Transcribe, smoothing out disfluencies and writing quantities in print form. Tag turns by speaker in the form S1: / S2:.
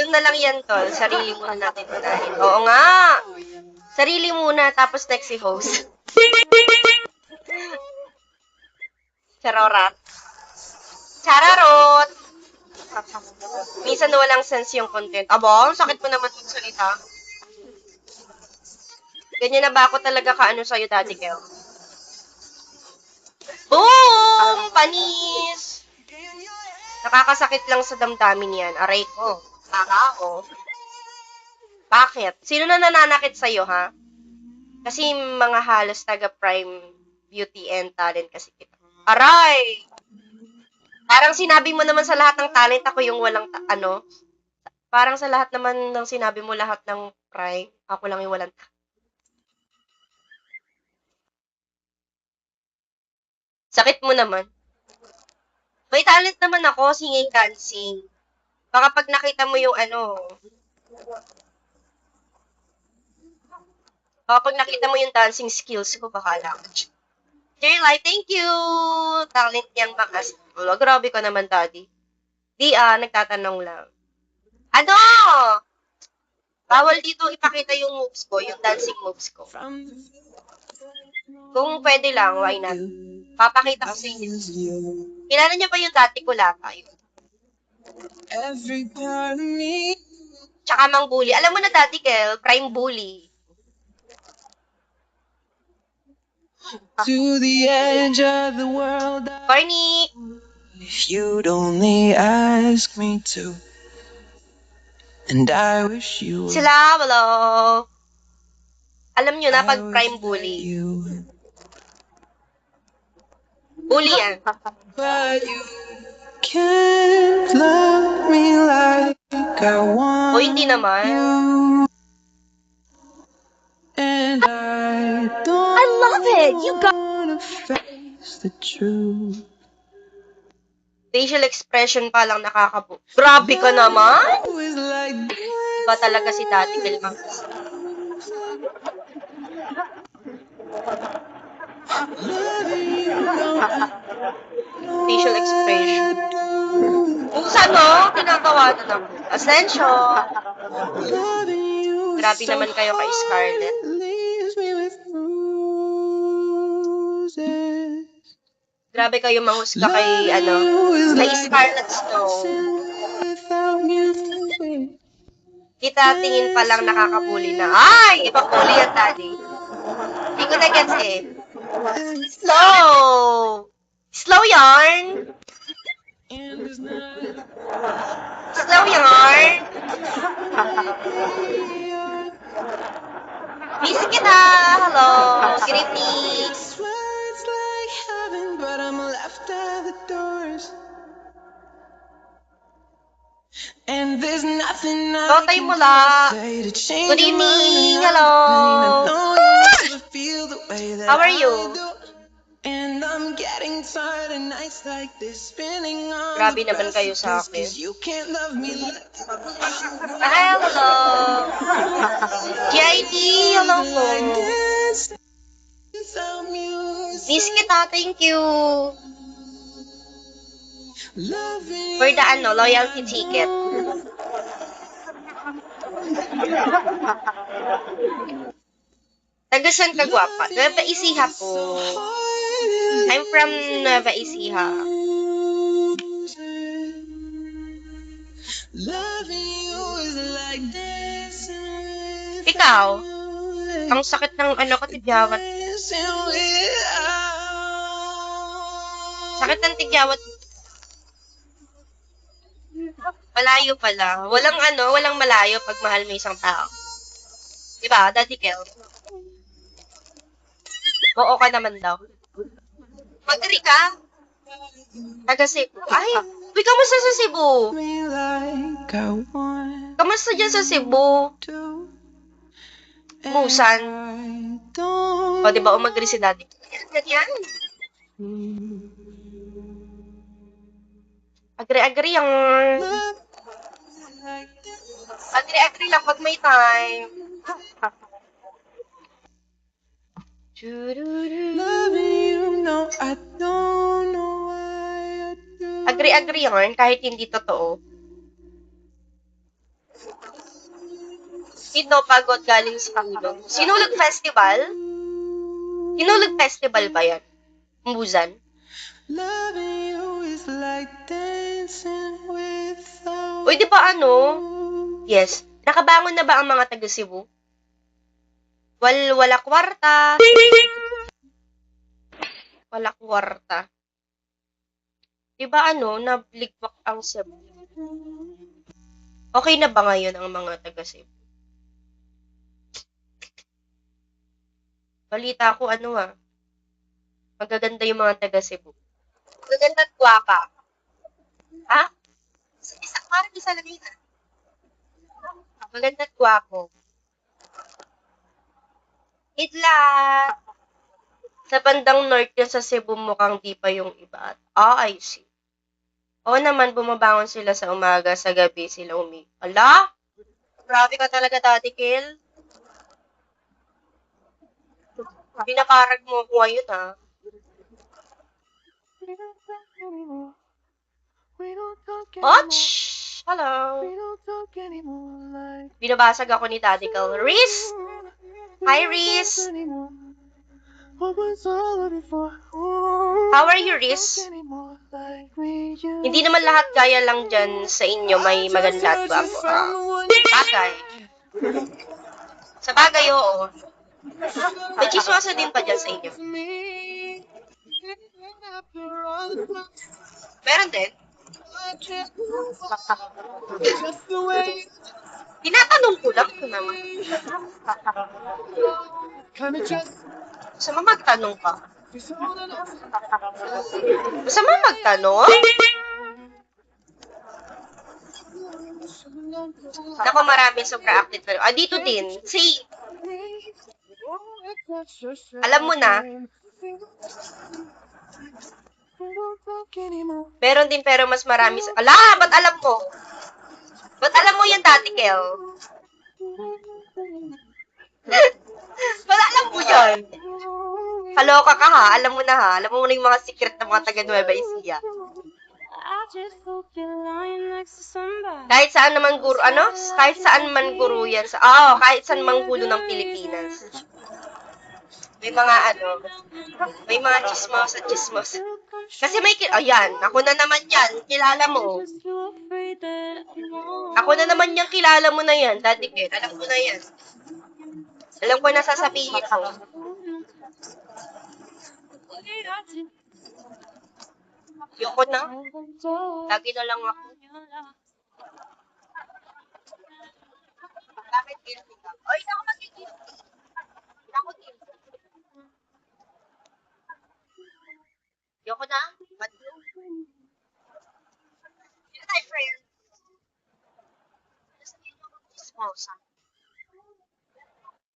S1: Doon na lang yan, tol. Sarili muna natin unahin. Oo nga! Sarili muna, tapos next si host. Charorat. Chararot! Minsan walang sense yung content. Aba, ang sakit mo naman magsalita. Ganyan na ba ako talaga kaano sa'yo, Daddy Kel? Boom! Panis! Nakakasakit lang sa damdamin yan. Aray ko. Ako. Bakit? Sino na nananakit sa'yo, ha? Kasi mga halos taga-prime beauty and talent kasi kita. Aray! Parang sinabi mo naman sa lahat ng talent, ako yung walang, parang sa lahat naman ng sinabi mo lahat ng prime, ako lang yung walang Sakit mo naman. May talent naman ako, singing, dancing. Baka pag nakita mo yung baka pag nakita mo yung dancing skills ko, baka lang. Dear Life, thank you! Talent niyang bakas. Wala, grabe ka naman, Daddy. Di nagtatanong lang. Ano? Bawal dito ipakita yung moves ko, yung dancing moves ko. Kung pwede lang, why not? Papakita ko sa inyo. Kilala niya ba yung dati ko lakay? Tsaka mang bully. Alam mo na, Daddy Kel, prime bully.
S2: To the edge of the world.
S1: Corny!
S2: If you'd only ask me to. And I wish you would.
S1: Sila, hello. Alam nyo na, pag prime bully. Bully yan.
S2: But you can't love me like I want.
S1: O, hindi naman.
S2: You. And I
S1: love it! You got...
S2: wanna face the truth.
S1: Facial expression pa lang nakakabu. Grabe ka naman! Iba talaga si Daddy Kel Mangas. Facial expression. Kung saan mo, tinatawa na naman. Ascension! Grabe naman kayo kay Scarlett. Grabe kayo manghusga kay, kay Scarlett Snow. Kita tingin pa lang nakakapuli na. Ay! Ipapuli yan, Daddy. Hindi ko na-gets eh. Slow! Slow yarn! Slow yarn! Miss kita! Hello! Good evening!
S2: And there's nothing
S1: Totay mula! Good evening! Hello! How are you?
S2: And I'm getting tired of nights like this, spinning on.
S1: Grabe naman kayo sa akin.
S2: You can't love me like
S1: Hello! GID! Hello po! Miss kita! Thank you! For the loyalty ticket. Tagasan ka, gwapa? Nueva Ecija po. I'm from Nueva Ecija. Ikaw? Ang sakit ng ko, tigyawat. Sakit ng tigyawat. Malayo pala. Walang malayo pag mahal mo isang tao. Diba, Daddy Kel? Oo ka naman daw. Mag-agree ka? Taga Cebu. Ay, uy, kamusta sa Cebu? Kamusta dyan sa Cebu? Musan. O, diba, umag-agree si Daddy. Ganyan. Agree yung... Agree lang pag may time. Agree yun, kahit hindi totoo. Ito, pagod galing sa Kahulog. Sinulog Festival? Sinulog Festival ba yan? Umbusan?
S2: Loving you is like dancing without
S1: Uy, di ba ano? Yes. Nakabangon na ba ang mga taga Cebu? Wala kwarta. Wala kwarta. Di ba ano, nabligwak ang Cebu? Okay na ba ngayon ang mga taga Cebu? Balita ko ano magaganda yung mga taga Cebu. Magaganda at gwapa. Ha? Parang isa lang yun. Maganda at gwapo. Idlat! Sa bandang north yun sa Cebu mukhang di pa yung iba. I see. Oo naman, bumabangon sila sa umaga, sa gabi sila Ala? Grabe ka talaga, Daddy Kill. Pinakarag mo ako ngayon, ha? Ouch! Hello. Binabasag ako ni Daddy Kill. Riz! Hi, Riz! How are you, Riz? Hindi naman lahat gaya lang dyan sa inyo may maganda at gwapo. Bagay. Sa bagay, oo. May chismosa din pa dyan sa inyo. Meron din. Tinatanong ko lang kung naman. Masama magtanong ka. Masama magtanong? Ako marami sobra active. Dito din. See, alam mo na. Meron din pero mas marami. Ba't alam mo? Ba't alam mo yan dati, Kel? Ba't alam mo yan? Kaloka ka ha? Alam mo na ha? Alam mo na yung mga secret ng mga taga Nueva Ecija. Kahit saan naman guru, Kahit saan man guru yan kahit saan mang gulo ng Pilipinas. May mga chismos. Kasi ayan, ako na naman yan, kilala mo. Ako na naman yan, kilala mo na yan, Daddy Ken, alam ko na yan. Alam ko na sasabihin ko. Yoko na. Lagi na lang ako. Bakit guilty ka? Oy, hindi ako mag-guilty. Hindi ako guilty. Yoko na. Ba't yun? Sino tayo, friend? Sasabihin mo mag-chismosa.